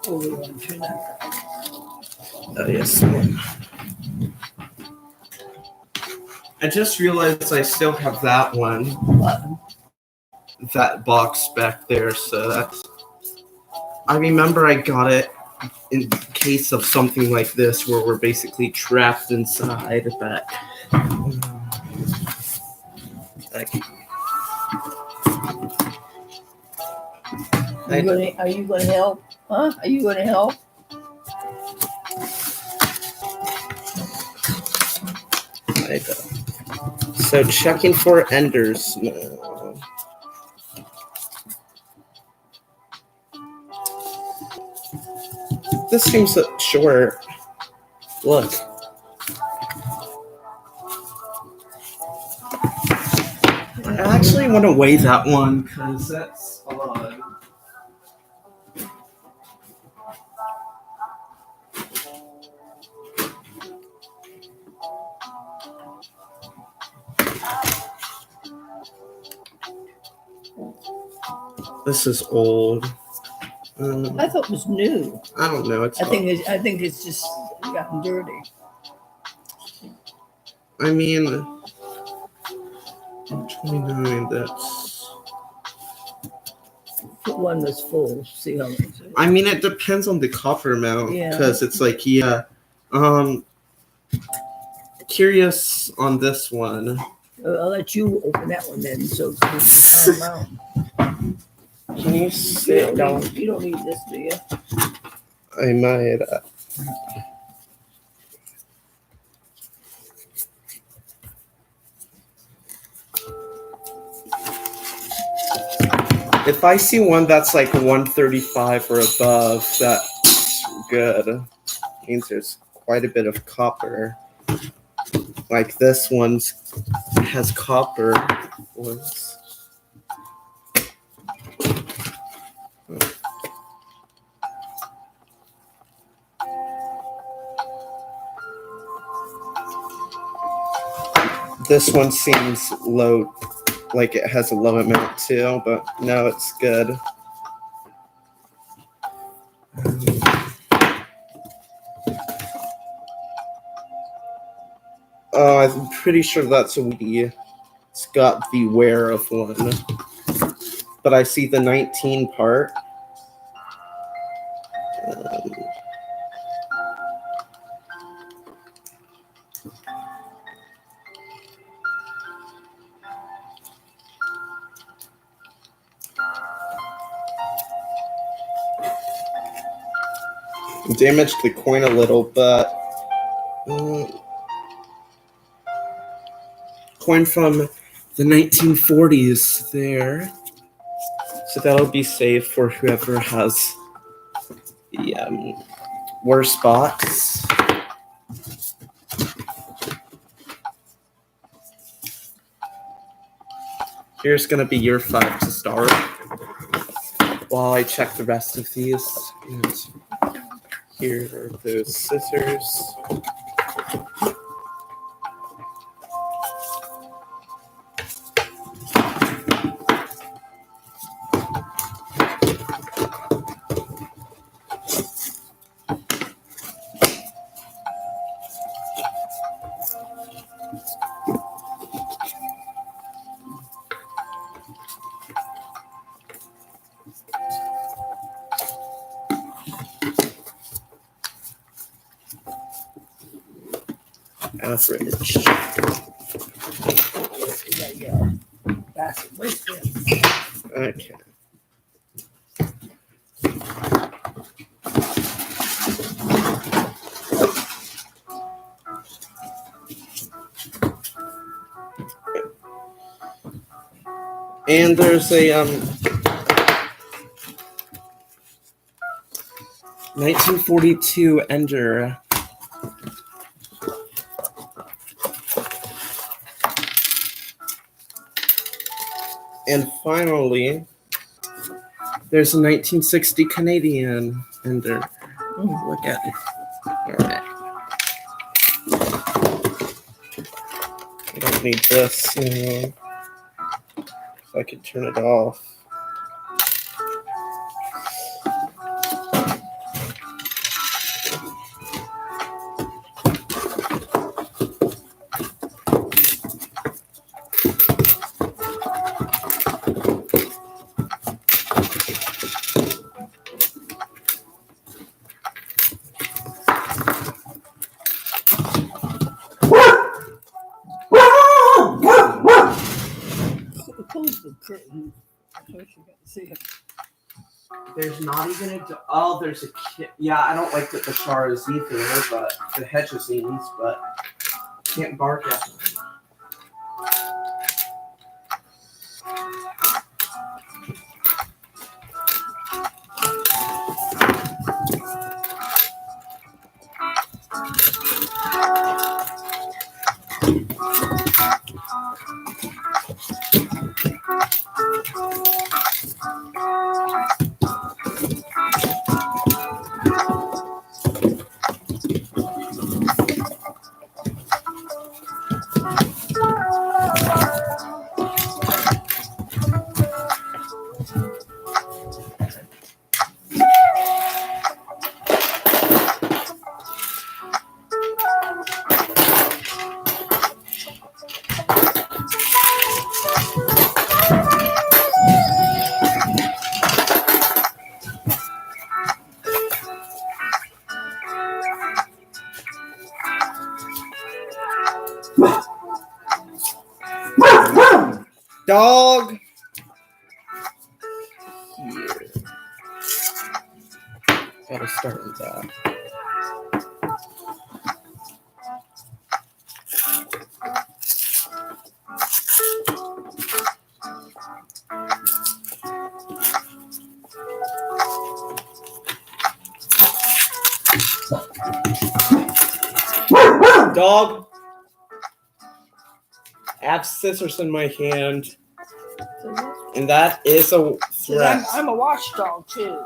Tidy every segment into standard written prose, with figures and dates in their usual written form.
we want to turn that. Yes, ma'am. I just realized I still have that one. What? That box back there, so that's. I remember I got it in case of something like this where we're basically trapped inside, but. Are you going to help? Huh? Are you going to help? So checking for enders. No. This seems short. Look. I actually want to weigh that one because that's odd. This is old. I thought it was new. I don't know. I think it's just gotten dirty. I mean, 29. That's. One was full. See how much. I mean, it depends on the copper amount because it's like curious on this one. I'll let you open that one then, so you can find them out. Can you sit down? You don't need this, do you? I might. If I see one that's like 135 or above, that's good. Means there's quite a bit of copper. Like this one has copper ones. This one seems low, like it has a low amount too, but no, it's good. I'm pretty sure that's it's got the wear of one. But I see the 19 part. Damaged the coin a little, but coin from the 1940s there, so that'll be safe for whoever has the worst box. Here's gonna be your 5 to start while I check the rest of these. And here are those scissors. Average. Okay. And there's a 1942 Ender. And finally, there's a 1960 Canadian Ender. Look at it. All right. I don't need this. If I could turn it off. wish you could see it. There's not even a. Oh, there's a kid. Yeah, I don't like that the Shar is either, but the Hedgesines, but can't bark at them. Dog. Here. Gotta start with that. Dog. I have scissors in my hand, and that is a threat. I'm a watchdog too.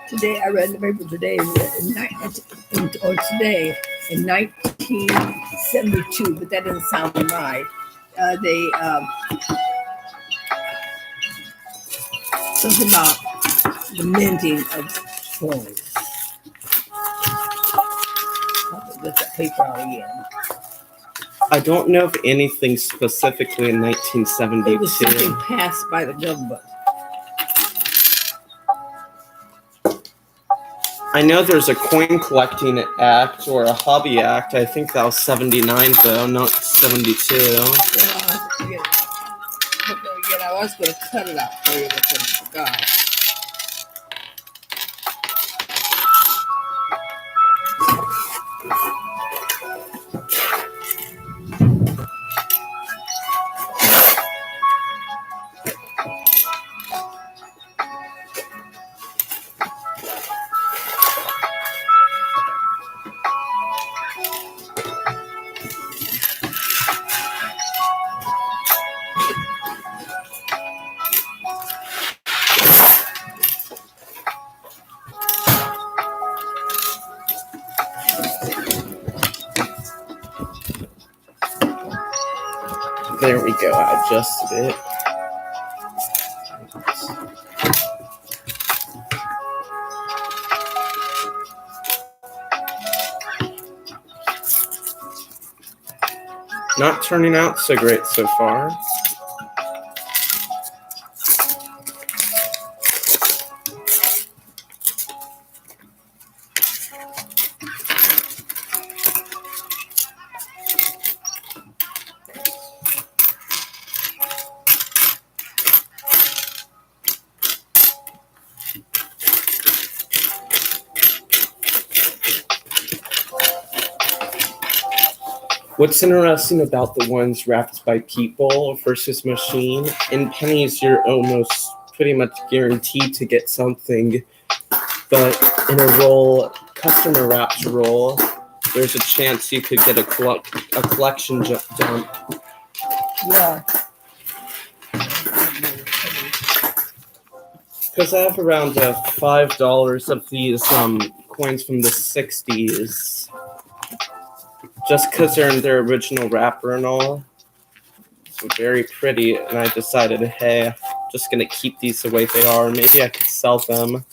Today, I read in the paper today, in 1972, but that doesn't sound right. Something about the minting of coins. I'll get that paper out again. I don't know of anything specifically in 1972. It was something passed by the government. I know there's a coin collecting act or a hobby act. I think that was 79 though, not 72. I was going to cut it out for you, but I forgot. There we go, I adjusted it. Not turning out so great so far. What's interesting about the ones wrapped by people versus machine, in pennies you're almost pretty much guaranteed to get something, but in a roll, customer wrapped roll, there's a chance you could get a collection dump. Yeah. Because I have around $5 of these coins from the 60s. Just because they're in their original wrapper and all. So very pretty, and I decided, hey, I'm just going to keep these the way they are. Maybe I could sell them.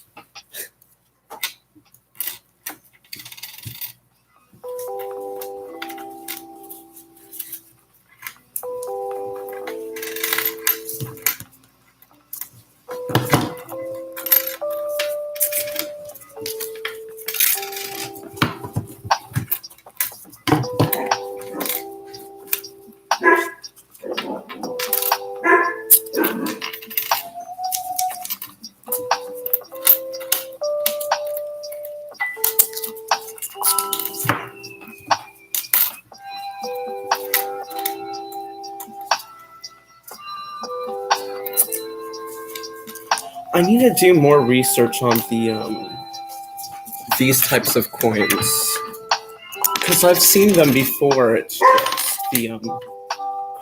I need to do more research on these types of coins, because I've seen them before. It's just the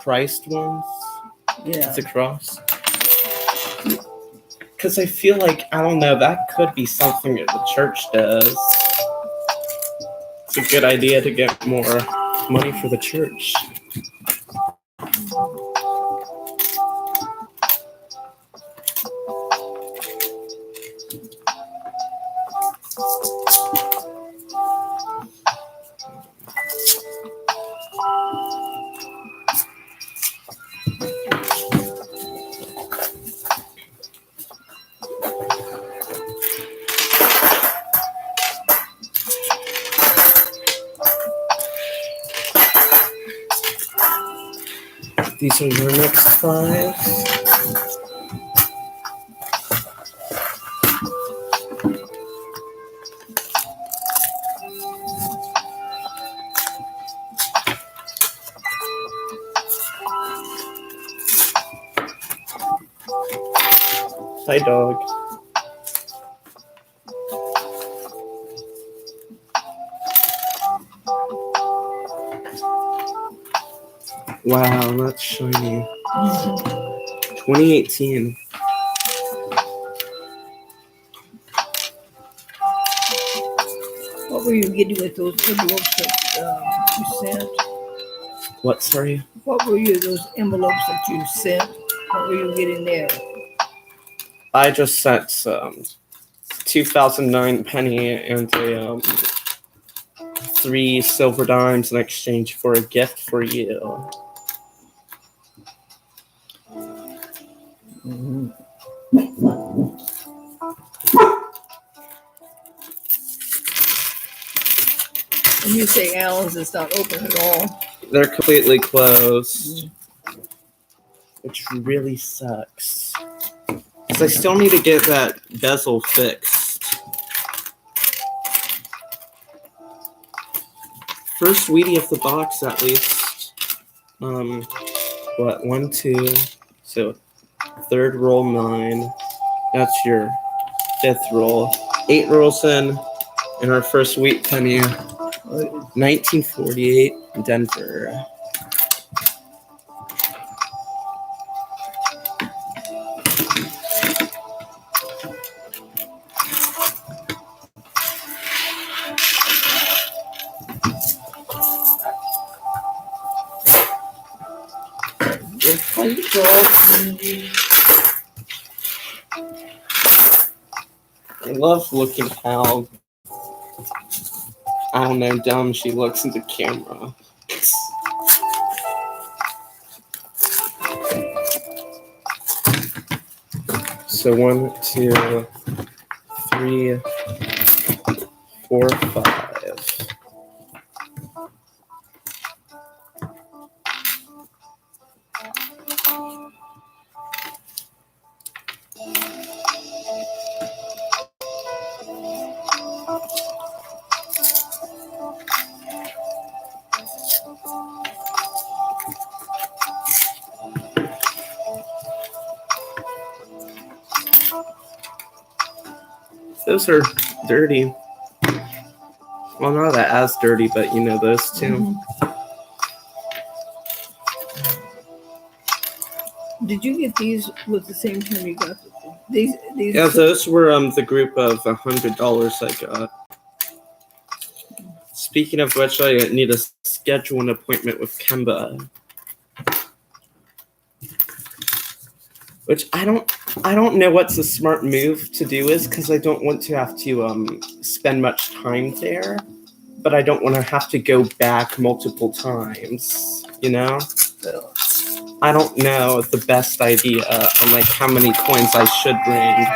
Christ ones. Yeah. It's a cross. Because I feel like, I don't know, that could be something that the church does. It's a good idea to get more money for the church. These are your next 5. Hi, dog. Wow, that's shiny. 2018. What were you getting with those envelopes that you sent? What, sorry? What were those envelopes that you sent? What were you getting there? I just sent 2009 penny and a 3 silver dimes in exchange for a gift for you. Mm-hmm. And you say Allen's is not open at all? They're completely closed, which really sucks. Because I still need to get that bezel fixed. First Wheatie of the box, at least. What, 1, 2, so third roll 9. That's your 5th roll. 8 rolls in, and our first wheat penny, 1948, Denver. I love looking how, I don't know, dumb she looks in the camera. So 1, 2, 3, 4, 5. Those are dirty. Well, not that as dirty, but you know those two. Mhm. Did you get these with the same time you got these? Yeah, those were the group of $100 I got. Speaking of which, I need to schedule an appointment with Kemba. Which I don't know what's a smart move to do is because I don't want to have to spend much time there, but I don't want to have to go back multiple times, you know? So, I don't know the best idea on like how many coins I should bring.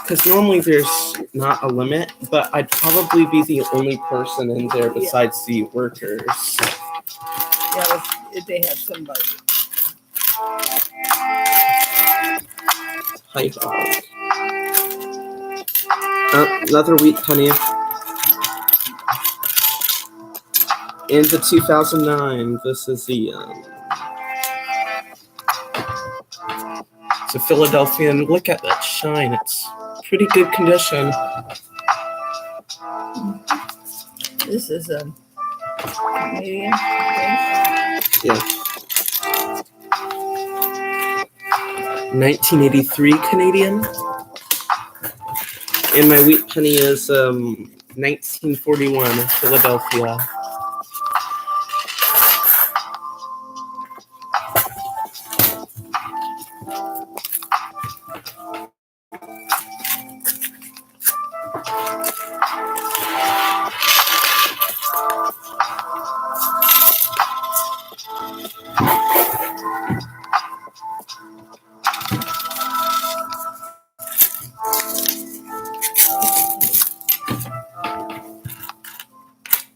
Because normally there's not a limit, but I'd probably be the only person in there besides the workers. yeah, if they have somebody. Hi, dog. Another wheat penny. Into 2009. This is the it's a Philadelphia, and look at that shine. It's pretty good condition. This is a Canadian. Okay. Yeah. 1983 Canadian. And my wheat penny is 1941 Philadelphia.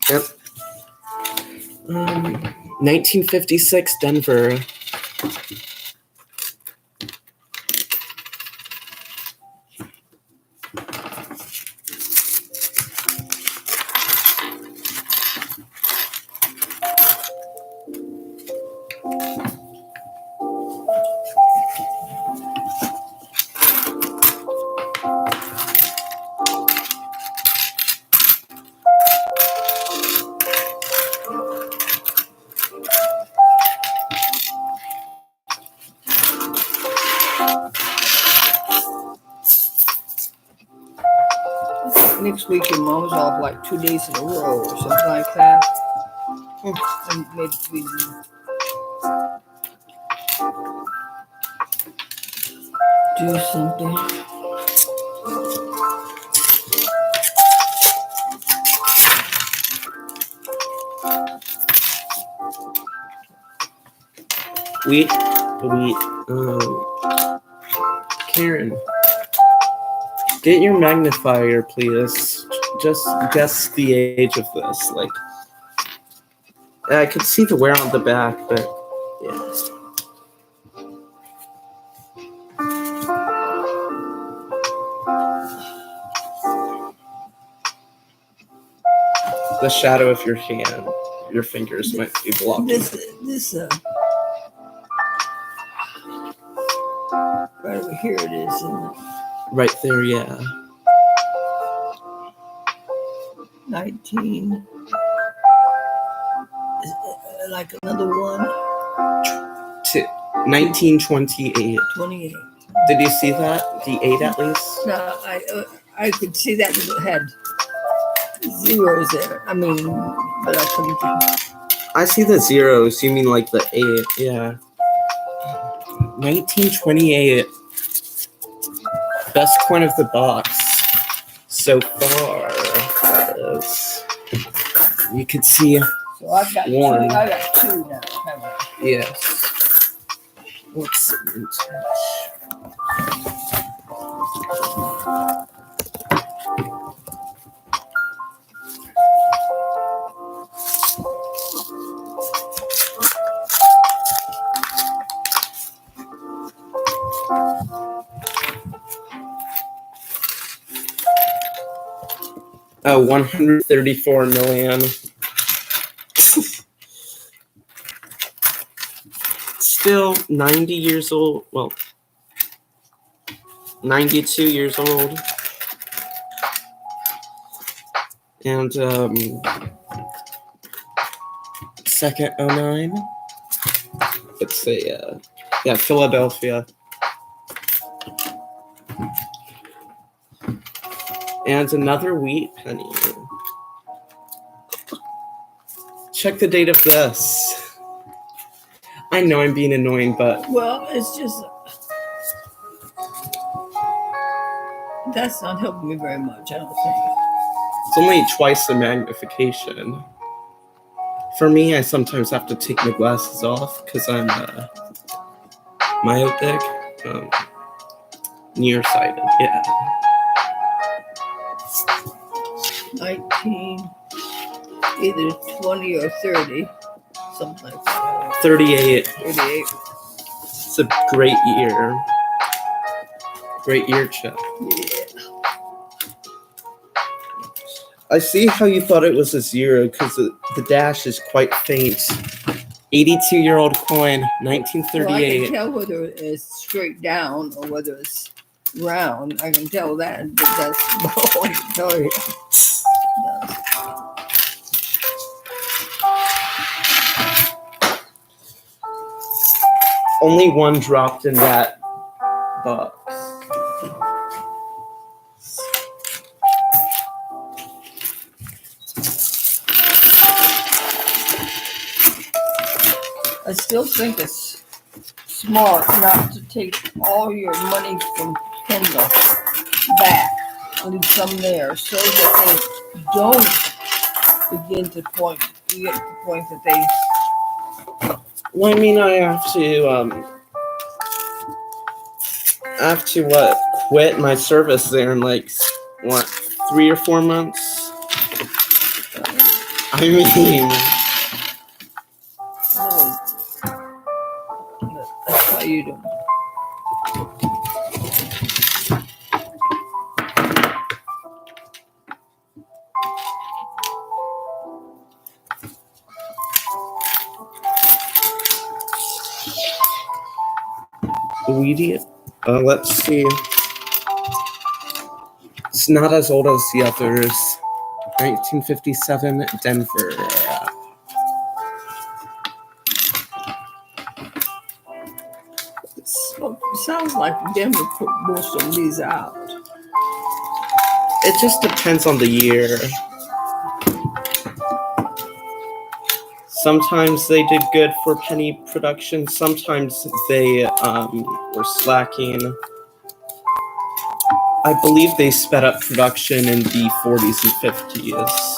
Yep. 1956 Denver. Next week your mom's off like 2 days in a row or something like that. And maybe we do something. Wheat. Karen, get your magnifier, please. Just guess the age of this. Like, I could see the wear on the back, but yeah. The shadow of your hand, your fingers might be blocking. This right over here it is, isn't it? Right there, yeah. 19. Like another one. 1928. 28. Did you see that? The 8 at least? No, I could see that because it had zeros there. I mean, but I couldn't. I see the zeros. You mean like the 8? Yeah. 1928. Best coin of the box so far. That is. You could see. So I've got one. two. I got two now. Haven't I? Yes. What's vintage? Oh, 134 million. Still 90 years old. Well, 92 years old. And second 09. Let's say, yeah, Philadelphia. And another wheat penny. Check the date of this. I know I'm being annoying, but Well, it's just that's not helping me very much, I don't think. it's only twice the magnification. For me, I sometimes have to take my glasses off because I'm myopic, nearsighted. Yeah. 19, either 20 or 30, something like that. 38. 38. It's a great year. Great year, Chuck. Yeah. I see how you thought it was a 0 because the dash is quite faint. 82-year-old coin, Well, I 1938. can tell whether it's straight down or whether it's round. I can tell that, but that's all I can tell you. Only one dropped in that box. I still think it's smart not to take all your money from Kendall back, leave some there, so that they don't begin to point. You get to the point that they. Well, I mean, I have to quit my service there in like 3 or 4 months. I mean, That's how you do. Weedy. Let's see. It's not as old as the others. 1957, Denver. Sounds like Denver put most of these out. It just depends on the year. Sometimes they did good for penny production. Sometimes they were slacking. I believe they sped up production in the 40s and 50s.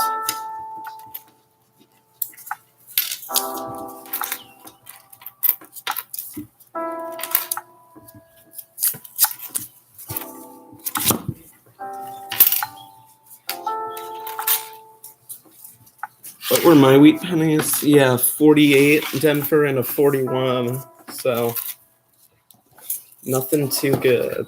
What were my wheat pennies? Yeah, 48 Denver and a 41. So nothing too good.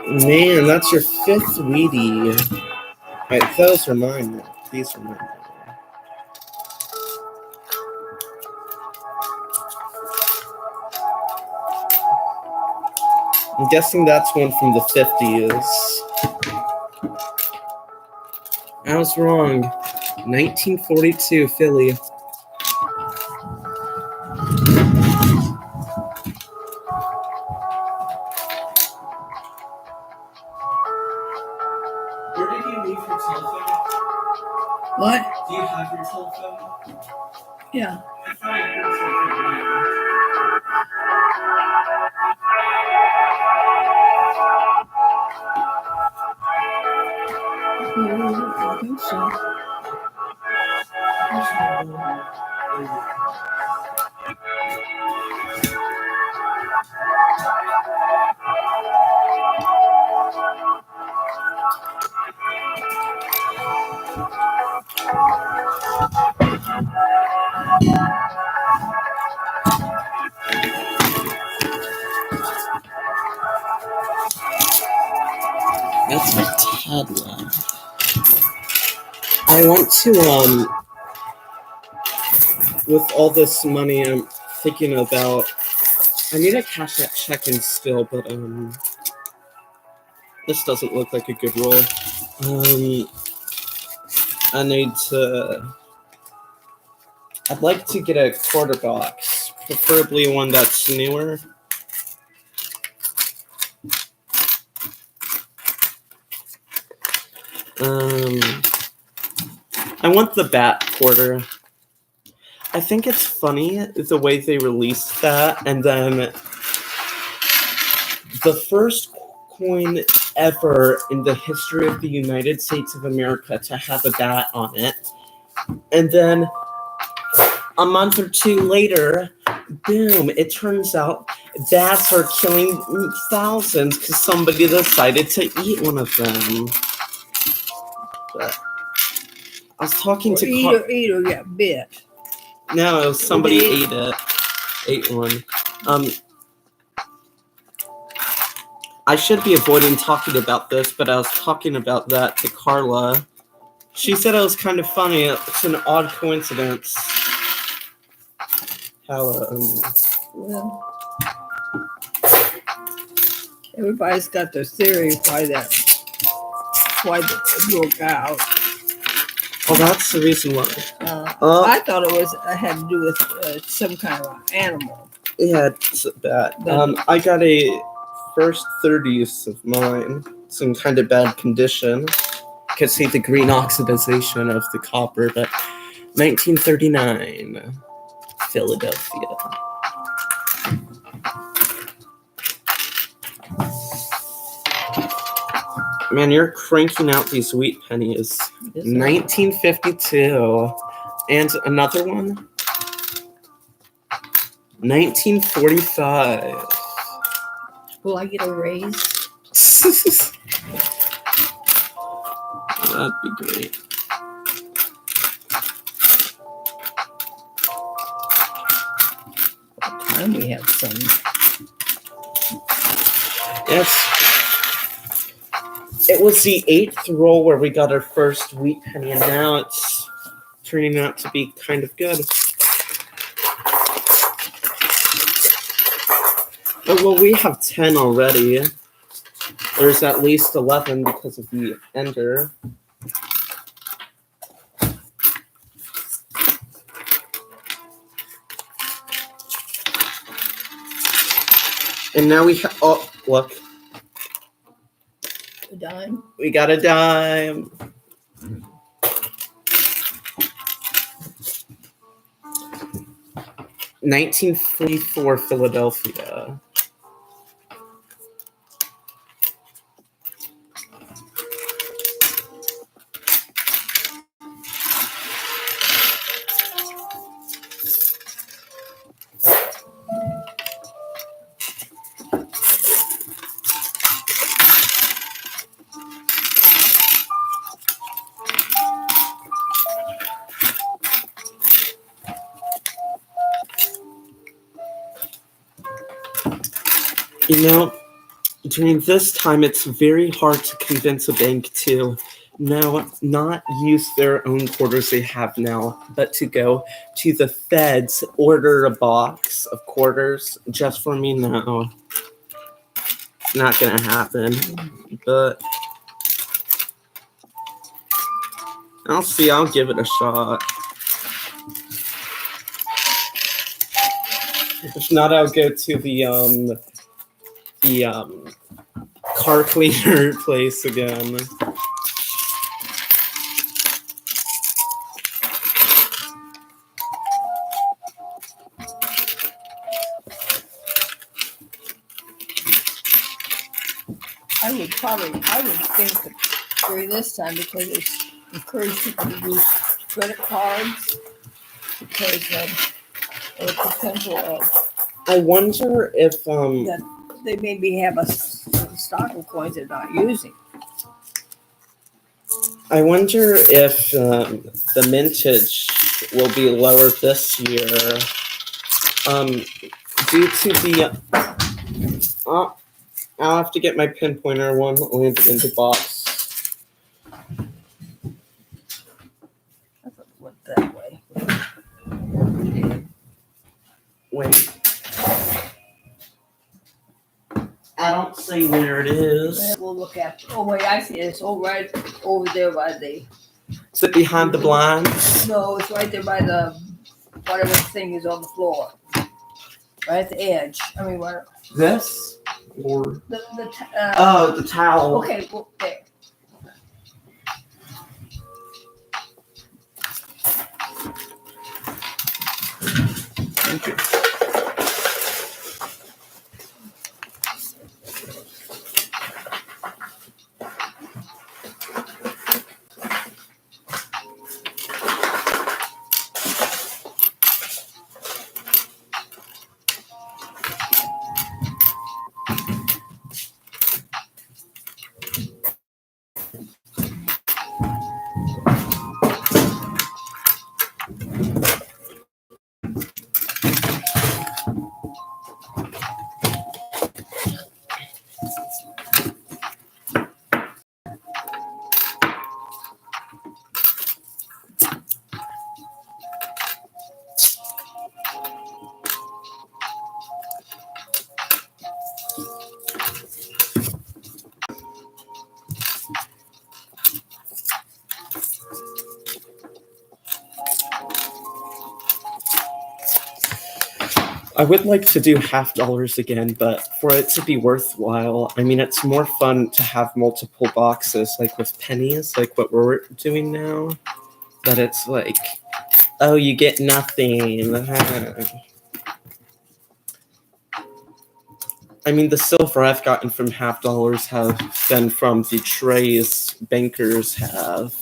Man, that's your 5th Wheatie. Alright, those are mine now. These are mine now. I'm guessing that's one from the 50s. I was wrong. 1942, Philly. Where did you leave your telephone? What? Do you have your telephone? Yeah. I thought I heard something weird. I think so. That's a tad loud. I want to, with all this money, I'm thinking about, I need to cash that check in still, but, this doesn't look like a good roll. I need to, I'd like to get a quarter box, preferably one that's newer. I want the bat quarter. I think it's funny the way they released that, and then the first coin ever in the history of the United States of America to have a bat on it. And then a month or two later, boom, it turns out bats are killing thousands because somebody decided to eat one of them. But I was talking to Eater got bit. No, it was somebody ate one. I should be avoiding talking about this, but I was talking about that to Carla. She said it was kind of funny. It's an odd coincidence. How, Well, everybody's got their theory why that broke out. well, that's the reason why. I thought it had to do with some kind of animal. Yeah, it's bad. I got a first 30s of mine. It's in kind of bad condition. You can see the green oxidization of the copper, but 1939, Philadelphia. Man, you're cranking out these wheat pennies. 1952. And another one? 1945. Will I get a raise? That'd be great. What time we have some? Yes. It was the 8th roll where we got our first wheat penny, and now it's turning out to be kind of good. Oh, well, we have 10 already. There's at least 11 because of the ender. And now we have, oh, look. A dime? We got a dime. $1944 Philadelphia. You know, during this time, it's very hard to convince a bank to not use their own quarters they have now, but to go to the feds, order a box of quarters just for me now. it's not gonna happen. But I'll see. I'll give it a shot. If not, I'll go to the car cleaner place again. I would think that during this time, because it's encouraged people to use credit cards because of the potential of I wonder if that they maybe have a stock of coins they're not using. I wonder if the mintage will be lower this year due to the. I'll have to get my pinpointer. One landed in the box. I thought it went that way. Wait. I don't see where it is. We'll look at. Oh wait, I see it. It's all right over there by the. Is it behind the blinds? No, it's right there by the whatever thing is on the floor, right at the edge. I mean, what? This? Or the the towel. Okay, well, there. Thank you. I would like to do $50 again, but for it to be worthwhile, I mean, it's more fun to have multiple boxes, like with pennies, like what we're doing now. But it's like, oh, you get nothing. I mean, the silver I've gotten from $50 have been from the trays bankers have.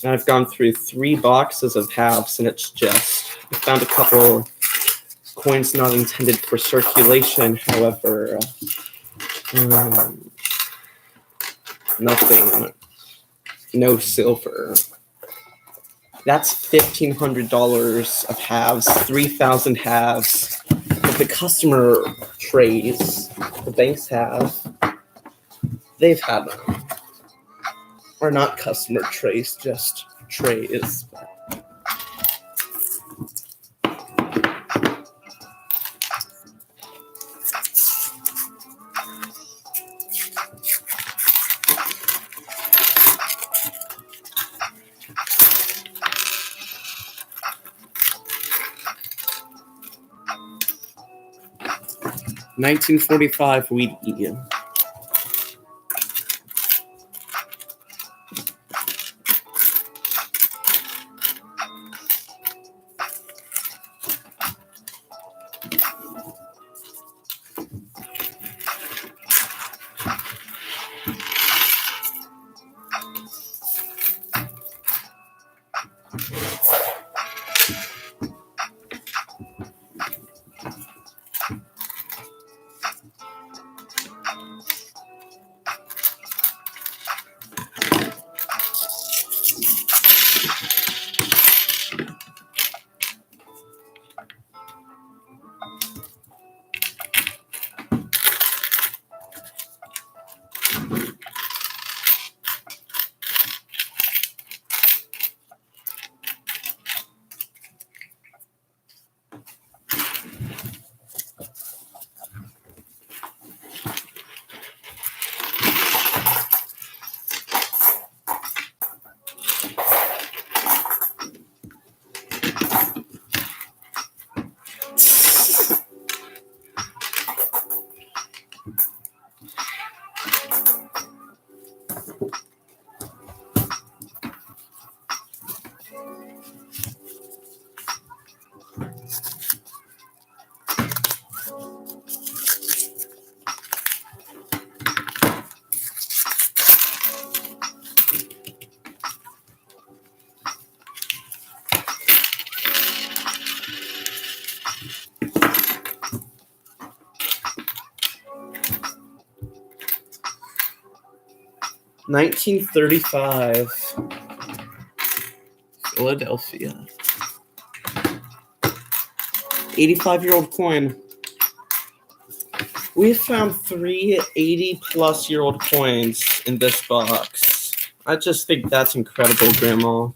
I've gone through 3 boxes of halves, and it's just, I found a couple coins not intended for circulation, however, nothing, no silver. That's $1,500 of halves, 3,000 halves. But the customer trays the banks have, they've had them. Or not customer trays, just trays. $19.45 we'd eat. 1935. Philadelphia. 85-year-old coin. We found 3 80-plus-year-old coins in this box. I just think that's incredible, Grandma.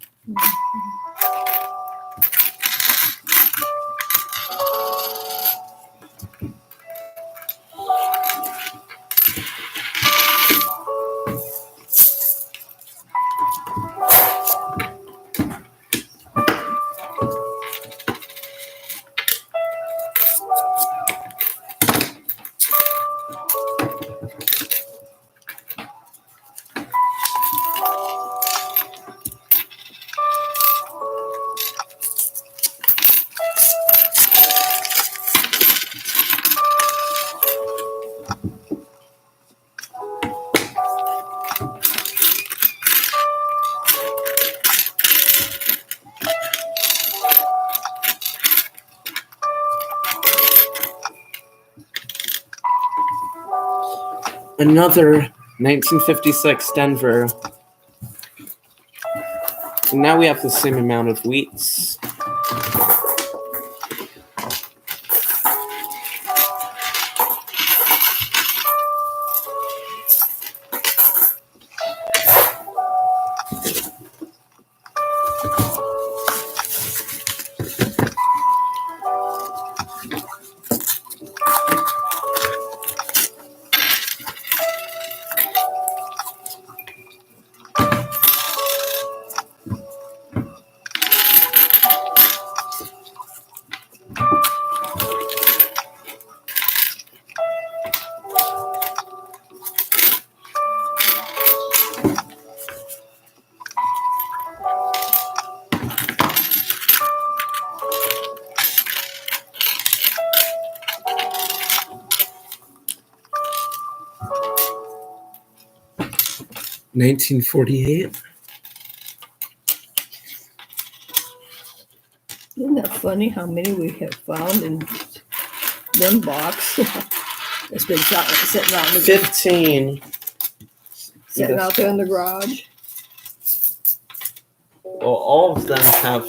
Another 1956 Denver. And now we have the same amount of wheats. $1948. Isn't that funny how many we have found in one box? It's been sitting out in the 15. sitting out there in the garage. Well, all of them have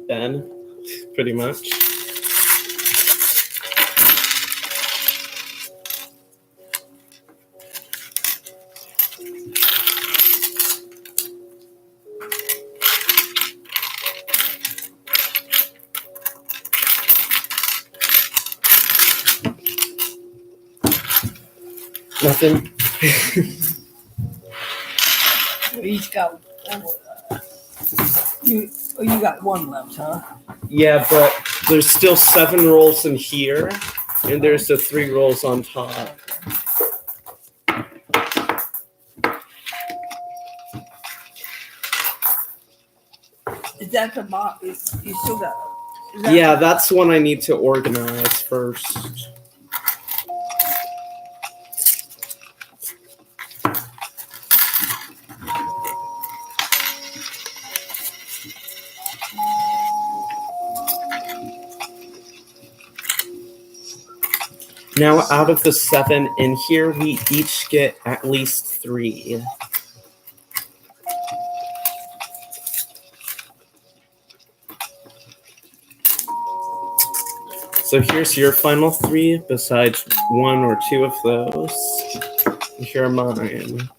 been, pretty much. Nothing. We each got you got one left, huh? Yeah, but there's still 7 rolls in here, and there's the 3 rolls on top. Is that the box? You still got? Yeah, that's one I need to organize first. Now, out of the 7 in here, we each get at least 3. So here's your final 3, besides 1 or 2 of those. Here are mine.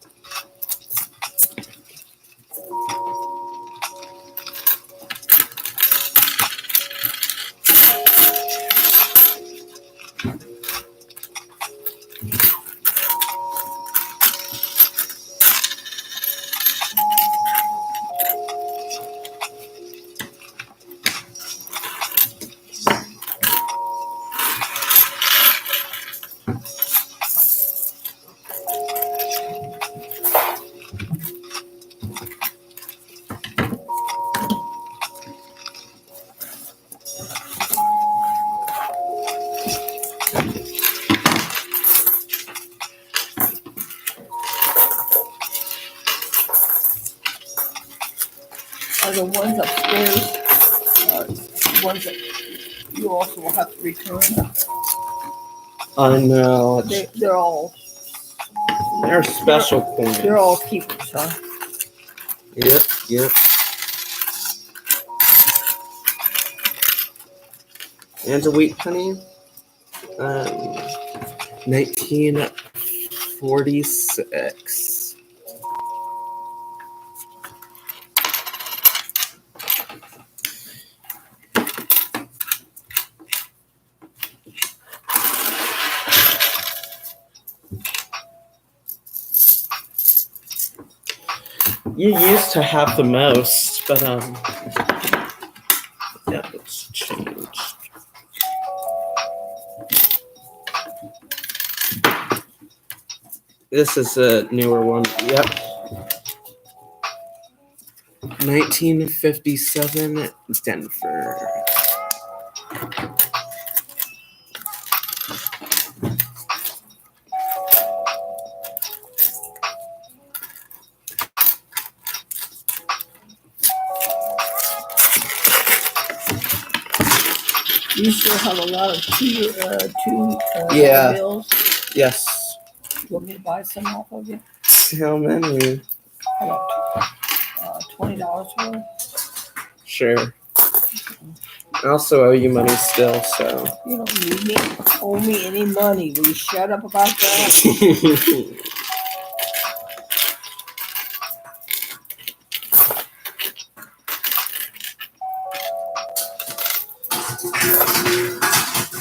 Are the ones upstairs ones that you also will have to return? I know. They're all They're special coins. they're all keep huh? Yep. And a wheat penny. 1946. You used to have the most, but yeah, it's changed. This is a newer one. Yep. 1957, Denver. You still have a lot of two Yeah. bills. Yes. You want me to buy some off of you? How many? How about $20 worth? Sure. I also owe you money still, so. You don't need me. Owe me any money. Will you shut up about that?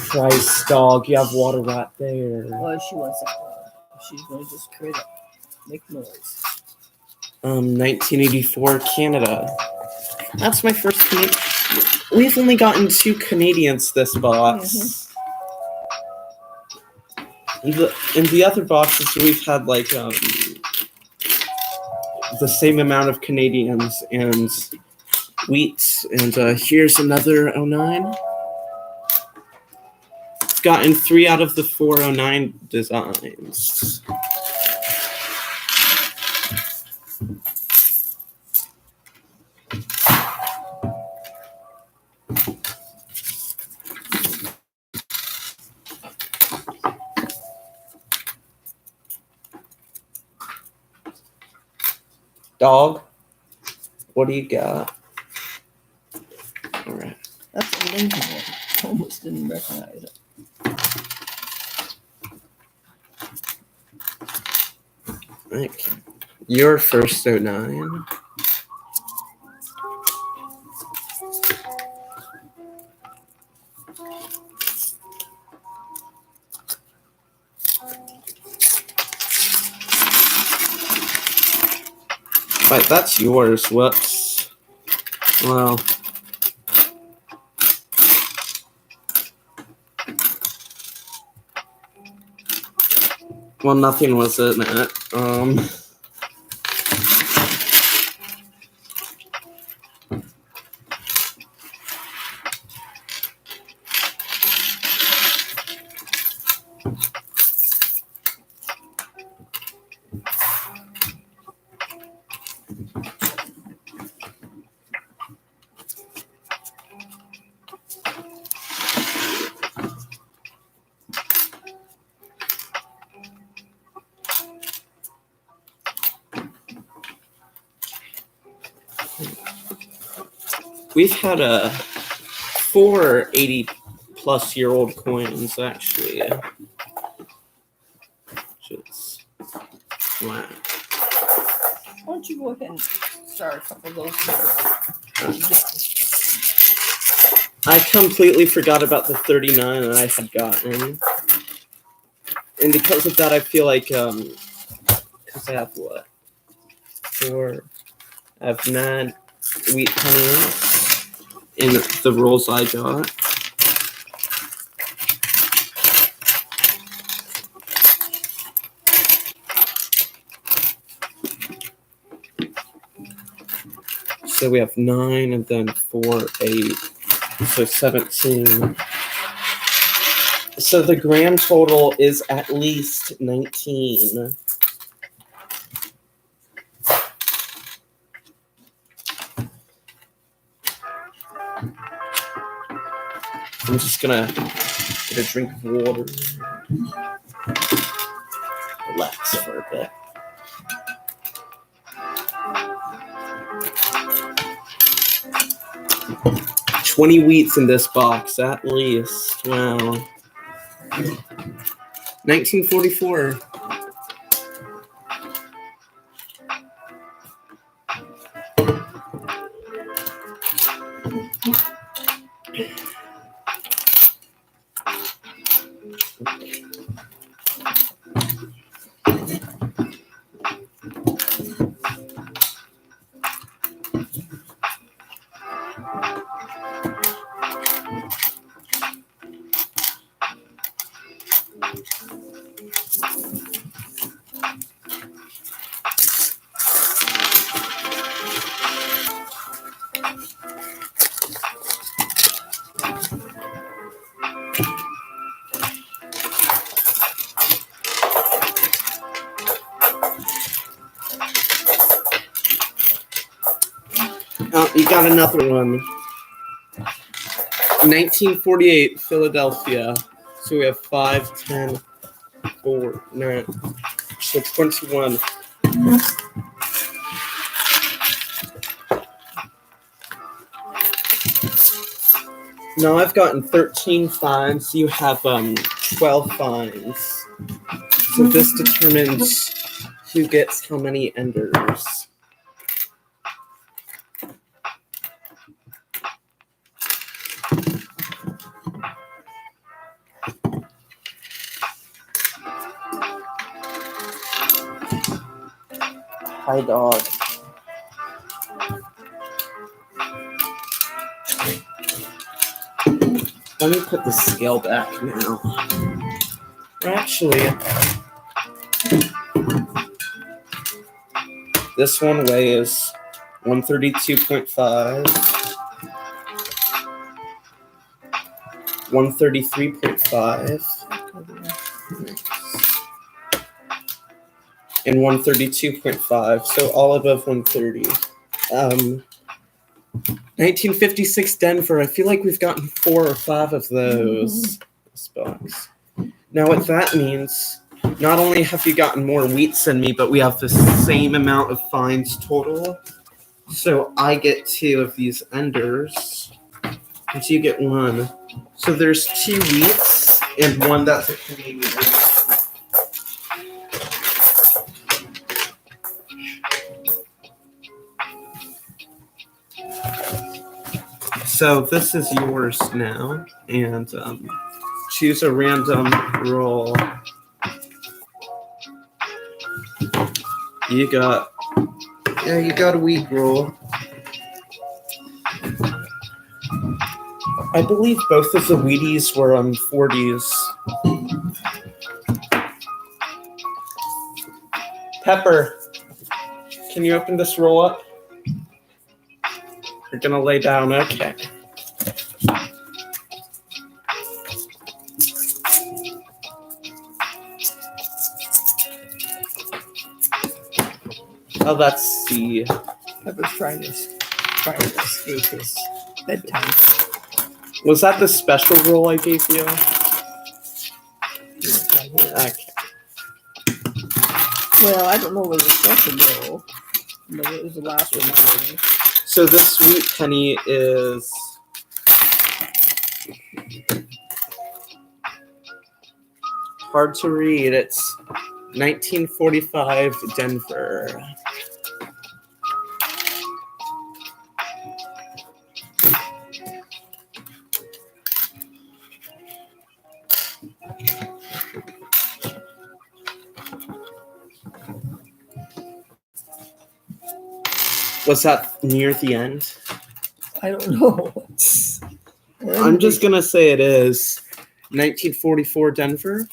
Christ, dog, you have water right there. Well, she wants it. She's going to just create it. Make noise. 1984, Canada. That's my first Canadian. We've only gotten 2 Canadians this box. In the other boxes, we've had like the same amount of Canadians and wheat. And here's another 09. Gotten 3 out of the 409 designs. Dog, what do you got? All right. That's a Lincoln one. Almost didn't recognize it. Okay. Your first 09. Wait, that's yours. Whoops. Well. Well, nothing was in it. We've had 4 80-plus-year-old coins, actually. Just flat. Why don't you go ahead and start a couple of those? I completely forgot about the 39 that I had gotten. And because of that, I feel like, because I have what? 4. I have 9 wheat pennies in the rolls I got. So we have 9 and then 4, 8. So 17. So the grand total is at least 19. I'm just gonna get a drink of water. Relax for a bit. 20 wheats in this box, at least. Wow. 1944. Oh, you got another one. 1948, Philadelphia. So we have 5, 10, 4, 9, so 21. Now I've gotten 13 fines. You have 12 fines. So this determines who gets how many enders. Hi, dog. Let me put the scale back now. Actually, this one weighs 132.5, 133.5, and 132.5, so all above 130. 1956 Denver. I feel like we've gotten 4 or 5 of those. This box. Now what that means, not only have you gotten more wheats than me, but we have the same amount of fines total. So I get 2 of these enders, and you get 1. So there's 2 wheats and 1 that's a Canadian. So this is yours now, and choose a random roll. You got a wheat roll. I believe both of the Wheaties were 40s. Pepper, can you open this roll up? You're gonna lay down, okay. Oh, let's see. Pepper's trying to escape his bedtime. Was that the special roll I gave you? Okay. Well, I don't know whether it's special roll, but it was the last one. So the sweet penny is hard to read. It's 1945 Denver. Was that near the end? I don't know. I'm just gonna say it is 1944 Denver.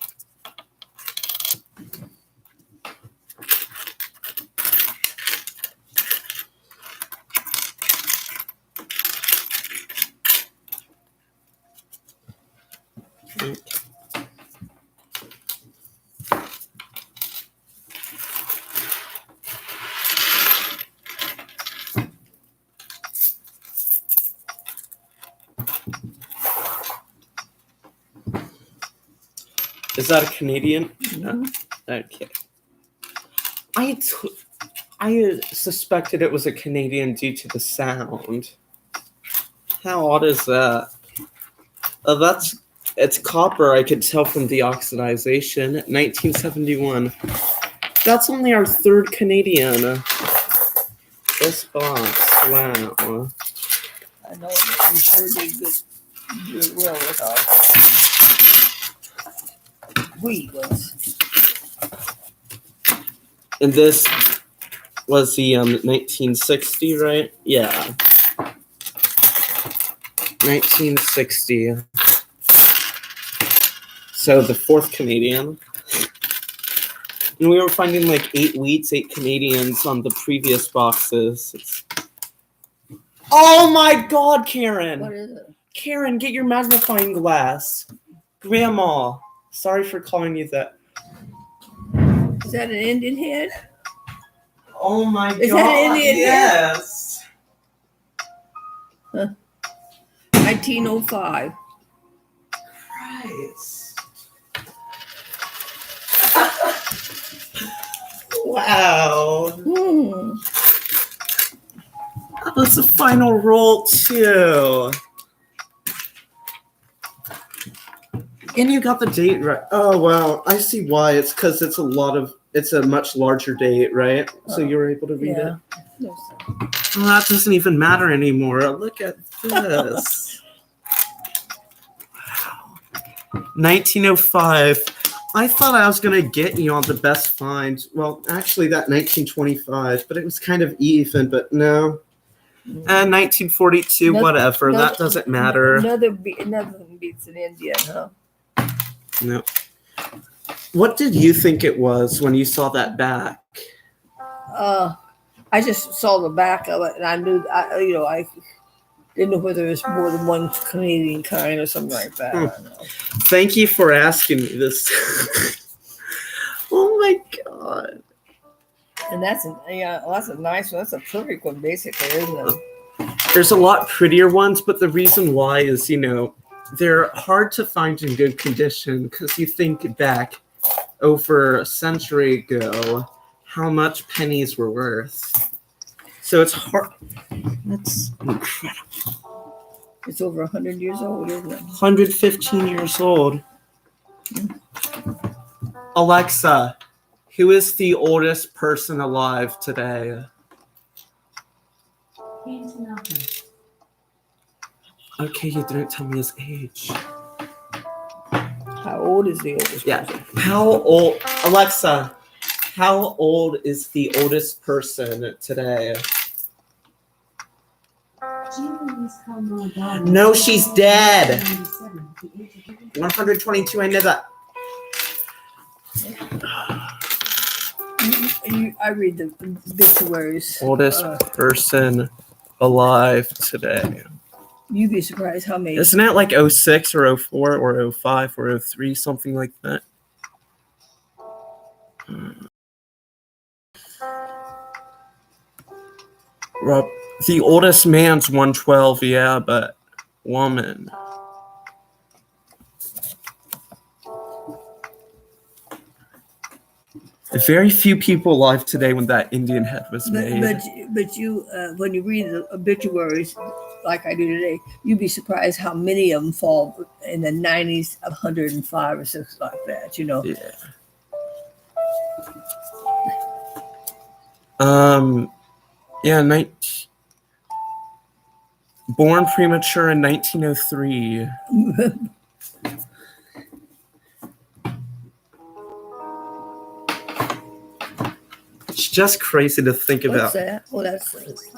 Is that a Canadian? No. Okay. I suspected it was a Canadian due to the sound. How odd is that? It's copper. I could tell from the oxidization. 1971. That's only our third Canadian. This box. Wow. I know I'm sure did good well with our wheat was. And this was the 1960, right? Yeah. 1960. So the fourth Canadian. And we were finding like 8 wheats, 8 Canadians on the previous boxes. Oh my God, Karen! What is it? Karen, get your magnifying glass. Grandma, sorry for calling you that. Is that an Indian head? Oh my God! Is that an Indian head? Yes. 1905. Christ. Wow. Hmm. That was the final roll too. And you got the date right. Oh wow, I see why. It's because it's a much larger date, right? So you were able to read it. No, sir. Well, that doesn't even matter anymore. Look at this. Wow. 1905. I thought I was gonna get you on the best find. Well, actually, that 1925, but it was kind of even. But no. And 1942, whatever. That doesn't matter. Nothing beats an Indian, huh? No. What did you think it was when you saw that back? I just saw the back of it, and I knew, I didn't know whether it was more than one Canadian kind or something like that. I don't know. Thank you for asking me this. Oh my God. And that's a nice one. That's a perfect one, basically, isn't it? There's a lot prettier ones, but the reason why is, they're hard to find in good condition because you think back over a century ago how much pennies were worth. So it's hard. That's incredible. It's over 100 years old, isn't it? 115 years old. Alexa, who is the oldest person alive today? Okay, you didn't tell me his age. How old is the oldest person? How old, Alexa, how old is the oldest person today? No, she's dead. 122, I know that. I read the obituaries. Oldest person alive today. You'd be surprised how many. Isn't it like 06 or 04 or 05 or 03, something like that? Rob, the oldest man's 112, yeah, but woman. Very few people alive today when that Indian head was made. But you, when you read the obituaries, like I do today, you'd be surprised how many of them fall in the 90s, 105 or something like that. Yeah. Born premature in 1903. It's just crazy to think about. What's that? Well, that's what that is.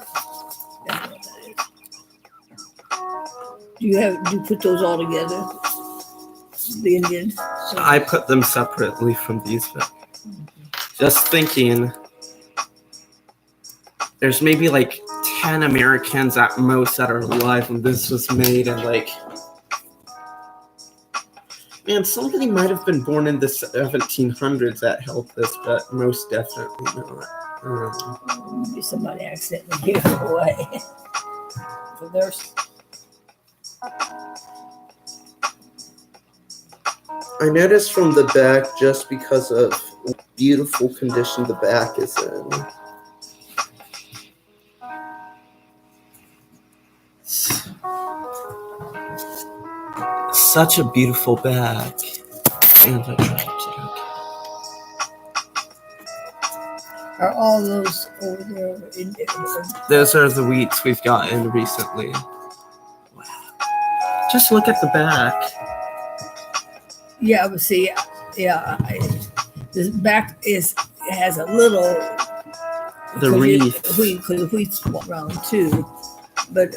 Do you put those all together? The Indians? So, I put them separately from these, but just thinking, there's maybe like 10 Americans at most that are alive when this was made, and man, somebody might have been born in the 1700s that held this, but most definitely not. maybe somebody accidentally gave it away. So there's. I noticed from the back, just because of beautiful condition the back is in. such a beautiful bag. And I dropped it. Are all those over there? Those are the wheats we've gotten recently. Wow. Just look at the back. Yeah, but see, yeah, this back has a little. The wreath. Because the wheat's round too, but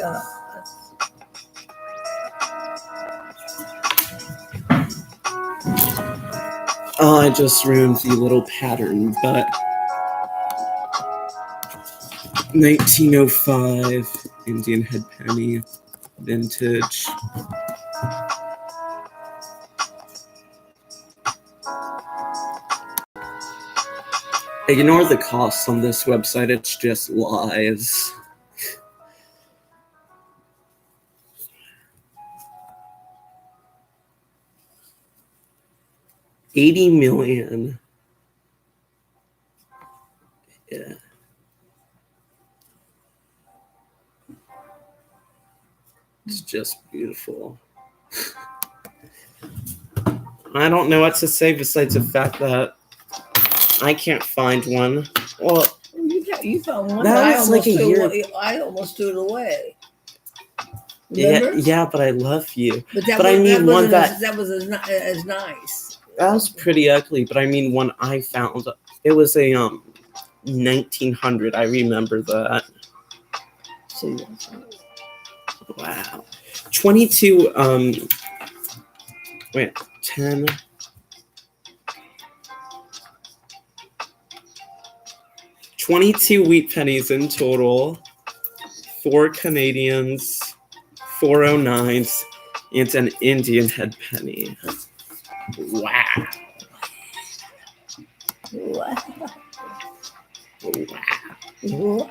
Oh, I just ruined the little pattern, but 1905 Indian head penny, vintage. Ignore the costs on this website, it's just lies. $80 million. Yeah. It's just beautiful. I don't know what to say besides the fact that I can't find one. Well, you found one. That was like a year. I almost threw it away. Remember? Yeah, but I love you. But I mean one that was as nice. That was pretty ugly, but I mean one I found. It was a 1900. I remember that. See. Wow. 22. Wait. 10. $22 wheat pennies in total. 4 Canadians. 409s. And an Indian head penny. Wow. Wow. Wow. Wow.